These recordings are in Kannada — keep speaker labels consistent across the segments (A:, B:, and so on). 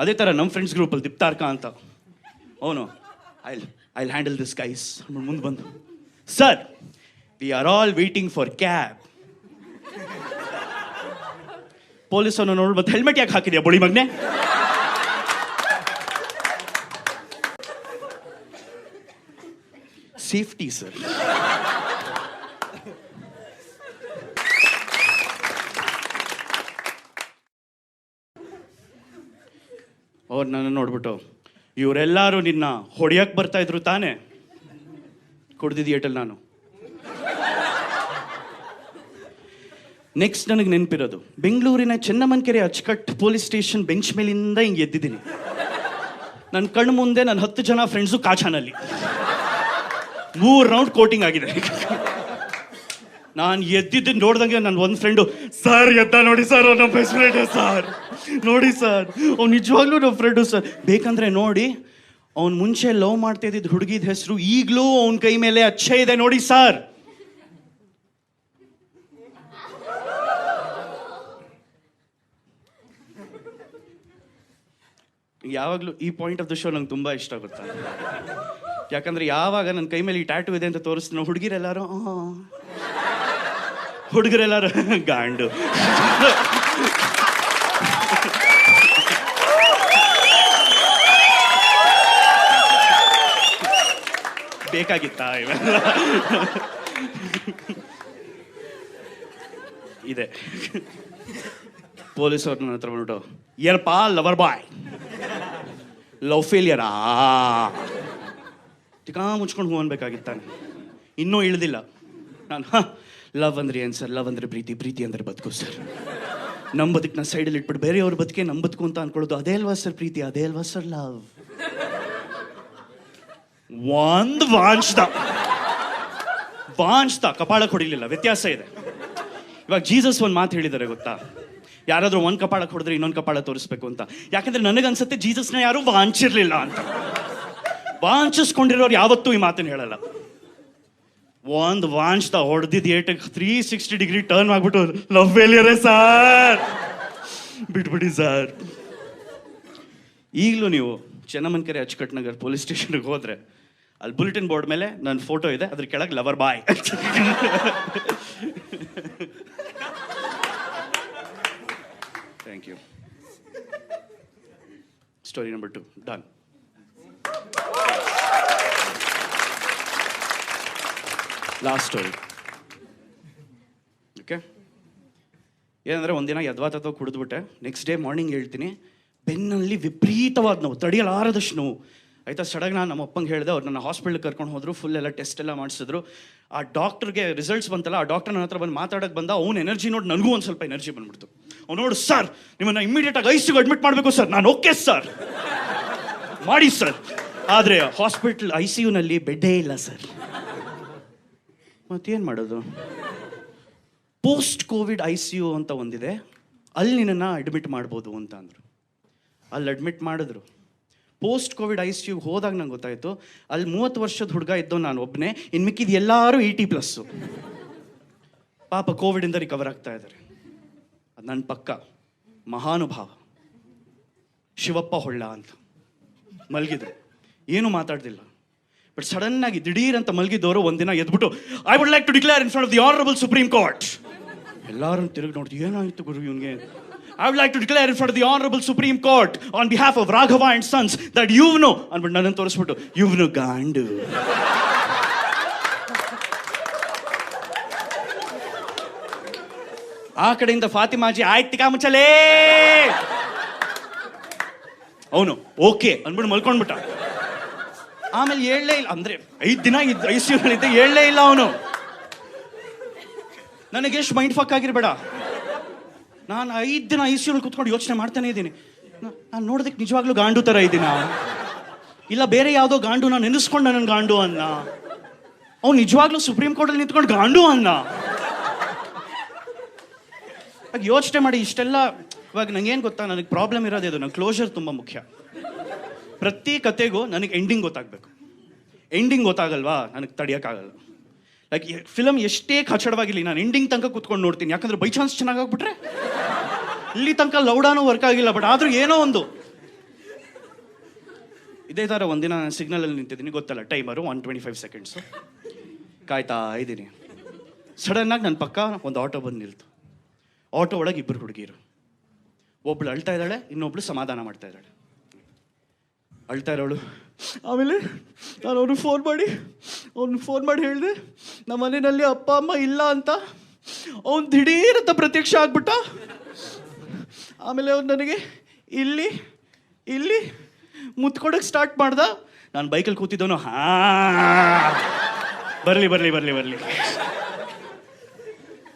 A: ಅದೇ ಥರ ನಮ್ಮ ಫ್ರೆಂಡ್ಸ್ ಗ್ರೂಪಲ್ಲಿ ದಿಪ್ತಾರ್ಕ ಅಂತ ಅವನು ಐ ಹ್ಯಾಂಡಲ್ ದಿಸ್ ಗೈಸ್ ಮುಂದೆ ಬಂದು, sir we are all waiting for cab. ಪೊಲೀಸನ್ನು ನೋಡಿ, ಮತ್ತೆ ಹೆಲ್ಮೆಟ್ ಯಾಕೆ ಹಾಕಿದ್ಯಾ ಬುಳಿ ಮಗನೆ? Safety sir. ಅವ್ರು ನನ್ನ ನೋಡ್ಬಿಟ್ಟು, ಇವರೆಲ್ಲರೂ ನಿನ್ನ ಹೊಡೆಯಕ್ಕೆ ಬರ್ತಾ ಇದ್ರು ತಾನೇ? ಕೊಡ್ದಿದ್ದೀಯಟಲ್ಲಿ ನಾನು. ನೆಕ್ಸ್ಟ್ ನನಗೆ ನೆನಪಿರೋದು, ಬೆಂಗಳೂರಿನ ಚೆನ್ನಮ್ಮನಕೆರೆ ಅಚ್ಚುಕಟ್ಟು ಪೊಲೀಸ್ ಸ್ಟೇಷನ್ ಬೆಂಚ್ ಮೇಲಿಂದ ಹಿಂಗೆ ಎದ್ದಿದ್ದೀನಿ. ನನ್ನ ಕಣ್ಣು ಮುಂದೆ ನನ್ನ 10 ಜನ ಫ್ರೆಂಡ್ಸು ಕಾಚಾನಲ್ಲಿ 3 ರೌಂಡ್ ಕೋಟಿಂಗ್ ಆಗಿದೆ. ನಾನು ಎದ್ದಿದ್ದು ನೋಡ್ದಂಗೆ ನನ್ನ ಒಂದು ಫ್ರೆಂಡು, ಸರ್ ಎದ್ದ ನೋಡಿ ಸರ್, ಅವ್ನು ನಮ್ಮ ಬೆಸ್ಟ್ ಫ್ರೆಂಡ್ ಸರ್, ನೋಡಿ ಸರ್ ಅವ್ನು ನಿಜವಾಗ್ಲೂ ನಮ್ಮ ಫ್ರೆಂಡು ಸರ್. ಬೇಕಂದ್ರೆ ನೋಡಿ, ಅವ್ನು ಮುಂಚೆ ಲವ್ ಮಾಡ್ತಾ ಇದ್ದಿದ್ದು ಹುಡುಗಿದ ಹೆಸರು ಈಗಲೂ ಅವನ ಕೈ ಮೇಲೆ ಅಚ್ಚೆ ಇದೆ ನೋಡಿ ಸರ್. ಯಾವಾಗಲೂ ಈ ಪಾಯಿಂಟ್ ಆಫ್ ದ ಶೋ ನಂಗೆ ತುಂಬ ಇಷ್ಟ ಆಗುತ್ತೆ. ಯಾಕಂದ್ರೆ ಯಾವಾಗ ನನ್ನ ಕೈ ಮೇಲೆ ಈ ಟ್ಯಾಟೂ ಇದೆ ಅಂತ ತೋರಿಸ್ತೀನಿ, ಹುಡುಗಿರೆಲ್ಲರೂ ಗಾಂಡು. ಬೇಕಾಗಿತ್ತಾ ಇವೆಲ್ಲ? ಇದೆ. ಪೊಲೀಸವ್ರು ನನ್ನ ಹತ್ರ ಬಂದ್ಬಿಟ್ಟು, ಏನಪ್ಪಾ ಲವರ್ ಬಾಯ್, ಲವ್ ಫೇಲಿಯರಾ? ಚಿಕ್ಕ ಮುಚ್ಕೊಂಡು ಹೋಗ್ಬೇಕಾಗಿತ್ತಾನೆ. ಇನ್ನೂ ಇಳ್ದಿಲ್ಲ ನಾನು. ಲವ್ ಅಂದ್ರೆ ಏನು ಸರ್? ಲವ್ ಅಂದ್ರೆ ಪ್ರೀತಿ, ಪ್ರೀತಿ ಅಂದ್ರೆ ಬದುಕು ಸರ್. ನಮ್ಮ ಬದುಕನ್ನ ಸೈಡಲ್ಲಿ ಇಟ್ಬಿಟ್ಟು ಬೇರೆಯವ್ರ ಬದುಕೆ ನಮ್ಮ ಬದುಕು ಅಂತ ಅನ್ಕೊಳ್ಳೋದು, ಅದೇ ಅಲ್ವಾ ಸರ್ ಪ್ರೀತಿ? ಅದೇ ಅಲ್ವಾ ಸರ್ ಲವ್? ಒಂದು ವಾಂಚ್ದ ಕಪಾಳಕ್ಕೆ ಹೊಡಿಲಿಲ್ಲ, ವ್ಯತ್ಯಾಸ ಇದೆ. ಇವಾಗ ಜೀಸಸ್ ಒಂದು ಮಾತು ಹೇಳಿದ್ದಾರೆ ಗೊತ್ತಾ? ಯಾರಾದ್ರೂ ಒಂದು ಕಪಾಳಕ್ಕೆ ಹೊಡೆದ್ರೆ ಇನ್ನೊಂದು ಕಪಾಳ ತೋರಿಸ್ಬೇಕು ಅಂತ. ಯಾಕಂದ್ರೆ ನನಗನ್ಸುತ್ತೆ ಜೀಸಸ್ನ ಯಾರು ವಾಂಚಿರ್ಲಿಲ್ಲ ಅಂತ. ವಾಂಚಿಸ್ಕೊಂಡಿರೋರು ಯಾವತ್ತೂ ಈ ಮಾತನ್ನು ಹೇಳಲ್ಲ. ಒಂದು ವಾಂಚ್ದ ಹೊಡೆದಿದ್ದು ಏಟಕ್ಕೆ 360 ಡಿಗ್ರಿ ಟರ್ನ್ ಆಗ್ಬಿಟ್ಟು, ಲವ್ ಫೇಲಿಯರೇ ಸಾರ್, ಬಿಟ್ಬಿಡಿ ಸಾರ್. ಈಗಲೂ ನೀವು ಚೆನ್ನಮ್ಮನಕೆರೆ ಅಚ್ಚುಕಟ್ಟು ನಗರ್ ಪೊಲೀಸ್ ಸ್ಟೇಷನ್ಗೆ ಹೋದ್ರೆ, ಅಲ್ಲಿ ಬುಲೆಟಿನ್ ಬೋರ್ಡ್ ಮೇಲೆ ನನ್ನ ಫೋಟೋ ಇದೆ, ಅದ್ರ ಕೆಳಗೆ lover boy. Thank you. Story number 2 done. Last story. Okay, ಏನಂದರೆ ಒಂದಿನ ಯದ್ವಾತತ್ವ ಕುಡಿದ್ಬಿಟ್ಟೆ. ನೆಕ್ಸ್ಟ್ ಡೇ ಮಾರ್ನಿಂಗ್ ಹೇಳ್ತೀನಿ, ಬೆನ್ನಲ್ಲಿ ವಿಪರೀತವಾದ ನೋವು, ತಡೆಯಲಾರದಷ್ಟು ನೋವು ಆಯಿತಾ. ಸಡನ್ ನಾನು ನಮ್ಮ ಅಪ್ಪಂಗೆ ಹೇಳಿದೆ. ಅವ್ರು ನನ್ನ ಹಾಸ್ಪಿಟ್ಲಿಗೆ ಕರ್ಕೊಂಡು ಹೋದ್ರು, ಫುಲ್ ಎಲ್ಲ ಟೆಸ್ಟ್ ಎಲ್ಲ ಮಾಡಿಸಿದ್ರು. ಆ ಡಾಕ್ಟರ್ಗೆ ರಿಸಲ್ಟ್ಸ್ ಬಂತಲ್ಲ, ಆ ಡಾಕ್ಟರ್ ನನ್ನ ಹತ್ರ ಬಂದು ಮಾತಾಡೋಕ್ಕೆ ಬಂದ. ಅವ್ನು ಎನರ್ಜಿ ನೋಡಿ ನನಗೂ ಒಂದು ಸ್ವಲ್ಪ ಎನರ್ಜಿ ಬಂದ್ಬಿಡ್ತು. ಅವ್ನು ನೋಡು ಸರ್, ನಿಮ್ಮನ್ನು ಇಮಿಡಿಯೇಟಾಗಿ ಐಸಿಗೆ ಅಡ್ಮಿಟ್ ಮಾಡಬೇಕು ಸರ್. ನಾನು ಓಕೆ ಸರ್, ಮಾಡಿ ಸರ್. ಆದರೆ ಹಾಸ್ಪಿಟ್ಲ್ ICUನಲ್ಲಿ ಬೆಡ್ಡೇ ಇಲ್ಲ ಸರ್. ಮತ್ತೇನು ಮಾಡೋದು? ಪೋಸ್ಟ್ ಕೋವಿಡ್ ICU ಅಂತ ಒಂದಿದೆ, ಅಲ್ಲಿ ನಿನ್ನನ್ನು ಅಡ್ಮಿಟ್ ಮಾಡ್ಬೋದು ಅಂತ ಅಂದರು. ಅಲ್ಲಿ ಅಡ್ಮಿಟ್ ಮಾಡಿದ್ರು. ಪೋಸ್ಟ್ ಕೋವಿಡ್ ICU ಹೋದಾಗ ನಂಗೆ ಗೊತ್ತಾಯಿತು, ಅಲ್ಲಿ 30 ವರ್ಷದ ಹುಡುಗ ಇದ್ದೋ ನಾನು ಒಬ್ಬನೇ, ಇನ್ನು ಮಿಕ್ಕಿದ ಎಲ್ಲರೂ 80+. ಪಾಪ ಕೋವಿಡಿಂದ ರಿಕವರ್ ಆಗ್ತಾ ಇದ್ದಾರೆ. ಅದು ನನ್ನ ಪಕ್ಕ ಮಹಾನುಭಾವ ಶಿವಪ್ಪ ಹೊಳ್ಳ ಅಂತ ಮಲಗಿದ್ರು. ಏನೂ ಮಾತಾಡ್ದಿಲ್ಲ. ಬಟ್ ಸಡನ್ನಾಗಿ ದಿಢೀರ್ ಅಂತ ಮಲಗಿದ್ದವರು ಒಂದಿನ ಎದ್ಬಿಟ್ಟು, I would like to declare in front of the honourable Supreme Court. ಎಲ್ಲರೂ ತಿರುಗಿ ನೋಡ್ತೀವಿ, ಏನಾಯಿತು ಗುರು ಇವನಿಗೆ? I would like to declare in front of the Honorable Supreme Court on behalf of Raghava and Sons that you've no, ಅಂದ್ಬಿಟ್ಟು ನನ್ನನ್ನು ತೋರಿಸ್ಬಿಟ್ಟು, you've no ಗಾಂಡು. ಆ ಕಡೆಯಿಂದ ಫಾತಿಮಾಜಿ, ಆಯ್ತು ತಿಕಾ ಮುಚ್ಚಲೇ. ಅವನು ಓಕೆ ಅಂದ್ಬಿಟ್ಟು ಮಲ್ಕೊಂಡ್ಬಿಟ್ಟ. ಆಮೇಲೆ ಹೇಳಲೇ ಇಲ್ಲ. ಅಂದ್ರೆ 5 ದಿನ ICUನಲ್ಲಿದ್ದೆ, ಹೇಳಲೇ ಇಲ್ಲ ಅವನು. ನನಗೆ ಎಷ್ಟು ಮೈಂಡ್ ಫಕ್ ಆಗಿರ್ಬೇಡ. ನಾನು 5 ದಿನ ICUನಲ್ಲಿ ಕೂತ್ಕೊಂಡು ಯೋಚನೆ ಮಾಡ್ತಾನೆ ಇದ್ದೀನಿ, ನಾನು ನೋಡೋದಕ್ಕೆ ನಿಜವಾಗ್ಲೂ ಗಾಂಡು ಥರ ಇದ್ದೀನ, ಇಲ್ಲ ಬೇರೆ ಯಾವುದೋ ಗಾಂಡು ನಾನು ನೆನೆಸ್ಕೊಂಡು ನನ್ನ ಗಾಂಡು ಅನ್ನ. ಅವ್ನು ನಿಜವಾಗ್ಲೂ ಸುಪ್ರೀಂ ಕೋರ್ಟಲ್ಲಿ ನಿಂತ್ಕೊಂಡು ಗಾಂಡು ಅನ್ನ. ಆಗ ಯೋಚನೆ ಮಾಡಿ ಇಷ್ಟೆಲ್ಲ. ಇವಾಗ ನಂಗೇನು ಗೊತ್ತಾ, ನನಗೆ ಪ್ರಾಬ್ಲಮ್ ಇರೋದೇ ಇದು, ನಂಗೆ ಕ್ಲೋಷರ್ ತುಂಬ ಮುಖ್ಯ. ಪ್ರತಿ ಕತೆಗೂ ನನಗೆ ಎಂಡಿಂಗ್ ಗೊತ್ತಾಗಬೇಕು. ಎಂಡಿಂಗ್ ಗೊತ್ತಾಗಲ್ವಾ ನನಗೆ ತಡೆಯೋಕ್ಕಾಗಲ್ಲ. ಲೈಕ್ ಫಿಲಮ್ ಎಷ್ಟೇ ಕಚಡವಾಗಿರಲಿ, ನಾನು ಎಂಡಿಂಗ್ ತನಕ ಕೂತ್ಕೊಂಡು ನೋಡ್ತೀನಿ. ಯಾಕಂದ್ರೆ ಬೈ ಚಾನ್ಸ್ ಚೆನ್ನಾಗಾಗ್ಬಿಟ್ರೆ, ಇಲ್ಲಿ ತನಕ ಲೌಡಾನೂ ವರ್ಕ್ ಆಗಿಲ್ಲ, ಬಟ್ ಆದರೂ ಏನೋ ಒಂದು ಇದೇ ಥರ ಒಂದಿನ ಸಿಗ್ನಲಲ್ಲಿ ನಿಂತಿದ್ದೀನಿ, ಗೊತ್ತಲ್ಲ ಟೈಮರು 125 ಸೆಕೆಂಡ್ಸು. ಕಾಯ್ತಾ ಇದ್ದೀನಿ. ಸಡನ್ನಾಗಿ ನನ್ನ ಪಕ್ಕ ಒಂದು ಆಟೋ ಬಂದು ನಿಲ್ತು. ಆಟೋ ಒಳಗೆ 2 ಹುಡುಗಿರು, ಒಬ್ಳು ಅಳ್ತಾ ಇದ್ದಾಳೆ, ಇನ್ನೊಬ್ಳು ಸಮಾಧಾನ ಮಾಡ್ತಾ ಇದ್ದಾಳೆ. ಅಳ್ತಾ ಇರೋಳು. ಆಮೇಲೆ ನಾನು ಅವ್ನಿಗೆ ಫೋನ್ ಮಾಡಿ ಹೇಳಿದೆ ನಮ್ಮ ಮನೆಯಲ್ಲಿ ಅಪ್ಪ ಅಮ್ಮ ಇಲ್ಲ ಅಂತ. ಅವ್ನು ದಿಢೀರಂತ ಪ್ರತ್ಯಕ್ಷ ಆಗ್ಬಿಟ್ಟ. ಆಮೇಲೆ ಅವ್ನು ನನಗೆ ಇಲ್ಲಿ ಮುತ್ಕೊಡಕ್ಕೆ ಸ್ಟಾರ್ಟ್ ಮಾಡ್ದ. ನಾನು ಬೈಕಲ್ಲಿ ಕೂತಿದ್ದವನು, ಬರಲಿ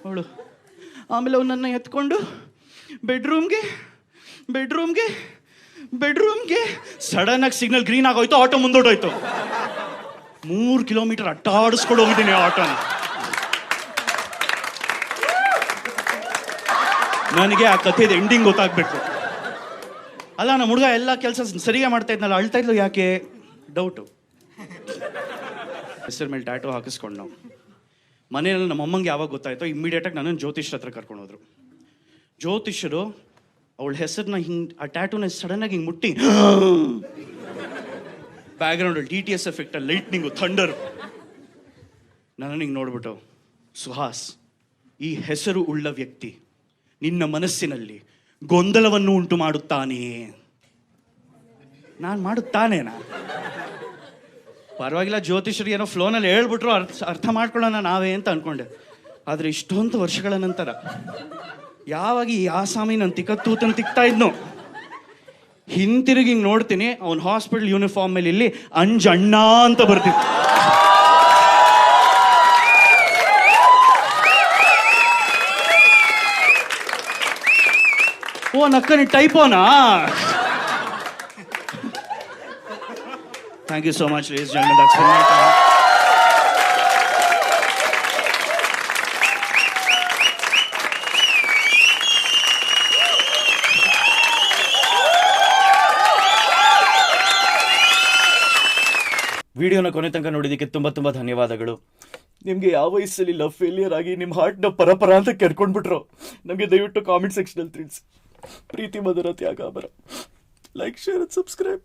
A: ಅವಳು. ಆಮೇಲೆ ಅವ್ನು ನನ್ನ ಎತ್ಕೊಂಡು ಬೆಡ್ರೂಮ್ಗೆ ಸಡನ್ನಾಗಿ ಸಿಗ್ನಲ್ ಗ್ರೀನ್ ಆಗೋಯ್ತು, ಆಟೋ ಮುಂದೋಟೋಯ್ತು. 3 ಕಿಲೋಮೀಟರ್ ಅಟ್ಟಾಡಿಸ್ಕೊಂಡು ಹೋಗಿದ್ದೀನಿ ಆಟೋನ. ನನಗೆ ಆ ಕಥೆದ ಎಂಡಿಂಗ್ ಗೊತ್ತಾಗ್ಬೇಕು. ಅಲ್ಲ, ನಮ್ಮ ಹುಡುಗ ಎಲ್ಲ ಕೆಲಸ ಸರಿಯಾಗಿ ಮಾಡ್ತಾ ಇದ್ನಲ್ಲ, ಅಳ್ತಾ ಇದ್ಲು ಯಾಕೆ? ಡೌಟು. ಹೆಸರು ಮೇಲೆ ಟ್ಯಾಟೂ ಹಾಕಿಸ್ಕೊಂಡು ನಾವು ಮನೆಯಲ್ಲಿ ನಮ್ಮ ಅಮ್ಮಂಗೆ ಯಾವಾಗ ಗೊತ್ತಾಯ್ತೋ ಇಮ್ಮಿಡಿಯೇಟಾಗಿ ನನ್ನನ್ನು ಜ್ಯೋತಿಷ್ಯರ ಹತ್ರ ಕರ್ಕೊಂಡು ಹೋದ್ರು. ಜ್ಯೋತಿಷ್ಯರು ಅವಳ ಹೆಸರನ್ನ ಆ ಟ್ಯಾಟೂನ ಸಡನ್ನಾಗಿ ಹಿಂಗೆ ಮುಟ್ಟಿ, ಬ್ಯಾಕ್ಗ್ರೌಂಡಲ್ಲಿ DTS ಎಫೆಕ್ಟಲ್ಲಿ ಲೈಟ್ನಿಂಗು, ಥಂಡರು. ನನ್ನನ್ನು ಹಿಂಗೆ ನೋಡ್ಬಿಟ್ಟು, ಸುಹಾಸ್, ಈ ಹೆಸರು ಉಳ್ಳ ವ್ಯಕ್ತಿ ನಿನ್ನ ಮನಸ್ಸಿನಲ್ಲಿ ಗೊಂದಲವನ್ನು ಉಂಟು ಮಾಡುತ್ತಾನೆ. ನಾನು ಮಾಡುತ್ತಾನೇನಾ? ಪರವಾಗಿಲ್ಲ, ಜ್ಯೋತಿಷರಿಗೆ ಏನೋ ಫ್ಲೋನಲ್ಲಿ ಹೇಳ್ಬಿಟ್ರು, ಅರ್ಥ ಮಾಡ್ಕೊಳ್ಳೋಣ ನಾವೇ ಅಂತ ಅನ್ಕೊಂಡೆ. ಆದರೆ ಇಷ್ಟೊಂದು ವರ್ಷಗಳ ನಂತರ ಯಾವಾಗ ಈ ಆಸಾಮಿ ನನ್ನ ತಿಕ್ಕತ್ತೂತನ್ನು ತಿಕ್ತಾ ಇದ್ನೋ, ಹಿಂತಿರುಗಿ ಹಿಂಗೆ ನೋಡ್ತೀನಿ, ಅವ್ನ ಹಾಸ್ಪಿಟಲ್ ಯೂನಿಫಾರ್ಮ್ ಮೇಲೆ ಇಲ್ಲಿ ಅಂಜಣ್ಣ ಅಂತ ಬರ್ತಿತ್ತು. ಓ ನಕ್ಕನಿ ಟೈಪೋನಾ? Thank you so much ladies and gentlemen. That's been my time. ವಿಡಿಯೋನ ಕೊನೆ ತನಕ ನೋಡಿದ್ದಕ್ಕೆ ತುಂಬ ಧನ್ಯವಾದಗಳು. ನಿಮಗೆ ಯಾವ ವಯಸ್ಸಲ್ಲಿ ಲವ್ ಫೇಲಿಯರ್ ಆಗಿ ನಿಮ್ಮ ಹಾರ್ಟ್ನ ಪರ ಅಂತ ಕೆರ್ಕೊಂಡ್ಬಿಟ್ರು, ನಮಗೆ ದಯವಿಟ್ಟು ಕಾಮೆಂಟ್ ಸೆಕ್ಷನಲ್ಲಿ ತಿಳಿಸಿ. ಪ್ರೀತಿ ಮಧುರ ತ್ಯಾಗಾಬರ. Like, share, subscribe.